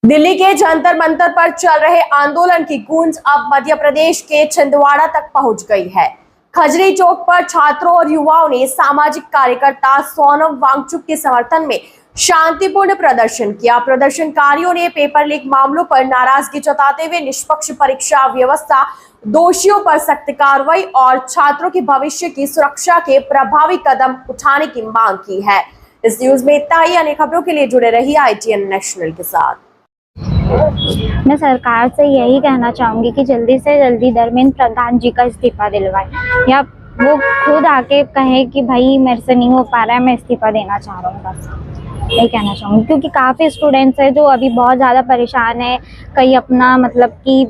दिल्ली के जंतर मंतर पर चल रहे आंदोलन की गूंज अब मध्य प्रदेश के छिंदवाड़ा तक पहुंच गई है। खजरी चौक पर छात्रों और युवाओं ने सामाजिक कार्यकर्ता सोनम वांगचुक के समर्थन में शांतिपूर्ण प्रदर्शन किया। प्रदर्शनकारियों ने पेपर लीक मामलों पर नाराजगी जताते हुए निष्पक्ष परीक्षा व्यवस्था, दोषियों पर सख्त कार्रवाई और छात्रों के भविष्य की सुरक्षा के प्रभावी कदम उठाने की मांग की है। इस न्यूज में इतना ही। अन्य खबरों के लिए जुड़े रहिए ITN नेशनल के साथ। मैं सरकार से यही कहना चाहूँगी कि जल्दी से जल्दी धर्मेंद्र प्रधान जी का इस्तीफा दिलवाए, या वो खुद आके कहे कि भाई मेरे से नहीं हो पा रहा है, मैं इस्तीफा देना चाह रहा हूँ। बस यही कहना चाहूँगी, क्योंकि काफ़ी स्टूडेंट्स हैं जो अभी बहुत ज़्यादा परेशान हैं। कई अपना मतलब कि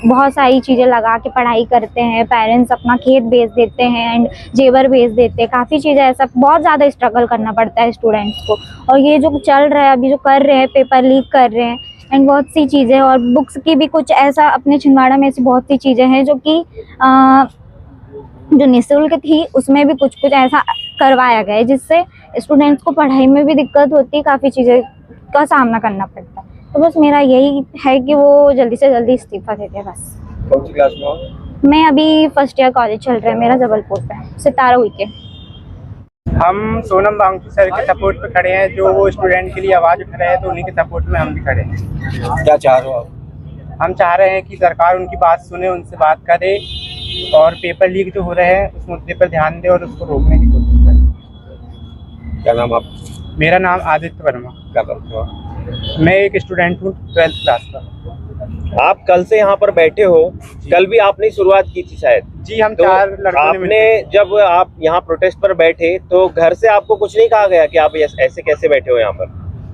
बहुत सारी चीज़ें लगा के पढ़ाई करते हैं, पेरेंट्स अपना खेत बेच देते हैं एंड जेवर बेच देते हैं। काफ़ी चीज़ें ऐसा बहुत ज़्यादा स्ट्रगल करना पड़ता है स्टूडेंट्स को। और ये जो चल रहा है अभी, जो कर रहे हैं, पेपर लीक कर रहे हैं एंड बहुत सी चीज़ें, और बुक्स की भी कुछ ऐसा अपने छिंदवाड़ा में ऐसी बहुत सी चीज़ें हैं जो कि जो निःशुल्क थी उसमें भी कुछ ऐसा करवाया गया है जिससे स्टूडेंट्स को पढ़ाई में भी दिक्कत होती है, काफ़ी चीज़ें का सामना करना पड़ता है। तो बस मेरा यही है कि वो जल्दी से जल्दी इस्तीफा दे दे बस। कौन सी क्लास में हो? मैं अभी फर्स्ट ईयर कॉलेज चल रहा है मेरा, जबलपुर पे, सितारा हुई के। हम सोनम वांगचुक सर के सपोर्ट पे खड़े हैं, जो वो स्टूडेंट के लिए आवाज़ उठा रहे हैं, तो उन्हीं के सपोर्ट में हम भी खड़े हैं। क्या चाह रहे हो आप? हम चाह रहे हैं कि सरकार उनकी बात सुने, उनसे बात करे और पेपर लीक जो हो रहे हैं उस मुद्दे पर ध्यान दे और उसको रोकने की कोशिश करे। क्या नाम आप? मेरा नाम आदित्य वर्मा। क्या करते हो? मैं एक स्टूडेंट हूँ 12th क्लास का। आप कल से यहाँ पर बैठे हो, कल भी आपने शुरुआत की थी शायद? जी, हम तो 4 लड़कों ने आपने जब आप यहाँ प्रोटेस्ट पर बैठे तो घर से आपको कुछ नहीं कहा गया कि आप ऐसे कैसे बैठे हो यहाँ पर?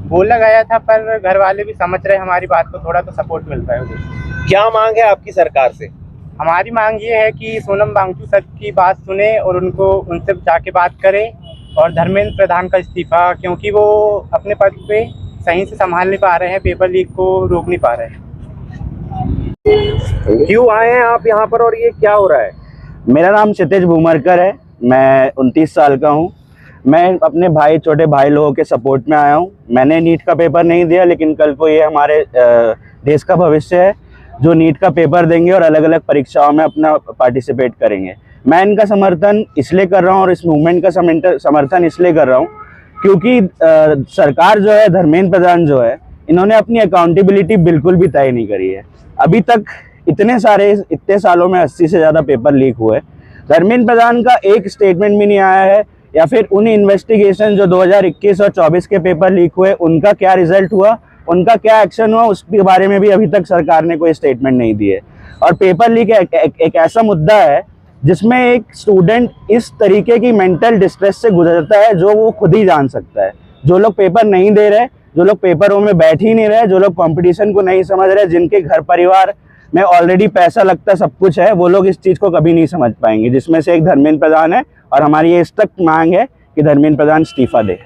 बोला गया था, पर घर वाले भी समझ रहे हमारी बात को, थोड़ा तो सपोर्ट मिलता है उधर। क्या मांग है आपकी सरकार से? हमारी मांग ये है कि सोनम वांगचुक सर की बात सुने और उनसे जाके बात करें, और धर्मेंद्र प्रधान का इस्तीफा, क्योंकि वो अपने पद पे सही से संभाल नहीं पा रहे हैं, पेपर लीक को रोक नहीं पा रहे हैं। क्यों आए हैं आप यहाँ पर और ये क्या हो रहा है? मेरा नाम क्षितिज भूमरकर है। मैं 29 साल का हूँ। मैं अपने छोटे भाई लोगों के सपोर्ट में आया हूँ। मैंने नीट का पेपर नहीं दिया, लेकिन कल को ये हमारे देश का भविष्य है जो नीट का पेपर देंगे और अलग अलग परीक्षाओं में अपना पार्टिसिपेट करेंगे। मैं इनका समर्थन इसलिए कर रहा हूँ और इस मूवमेंट का समर्थन इसलिए कर रहा हूँ क्योंकि सरकार जो है, धर्मेंद्र प्रधान जो है, इन्होंने अपनी अकाउंटेबिलिटी बिल्कुल भी तय नहीं करी है। अभी तक इतने सालों में 80 से ज़्यादा पेपर लीक हुए। धर्मेंद्र प्रधान का एक स्टेटमेंट भी नहीं आया है, या फिर उन इन्वेस्टिगेशन जो 2021 और 24 के पेपर लीक हुए उनका क्या रिजल्ट हुआ, उनका क्या एक्शन हुआ, उसके बारे में भी अभी तक सरकार ने कोई स्टेटमेंट नहीं दी है। और पेपर लीक एक ऐसा मुद्दा है जिसमें एक स्टूडेंट इस तरीके की मेंटल डिस्ट्रेस से गुजरता है जो वो खुद ही जान सकता है। जो लोग पेपर नहीं दे रहे, जो लोग पेपरों में बैठ ही नहीं रहे, जो लोग कंपटीशन को नहीं समझ रहे, जिनके घर परिवार में ऑलरेडी पैसा लगता सब कुछ है, वो लोग इस चीज़ को कभी नहीं समझ पाएंगे, जिसमें से एक धर्मेंद्र प्रधान है। और हमारी ये सख्त मांग है कि धर्मेंद्र प्रधान इस्तीफा दे।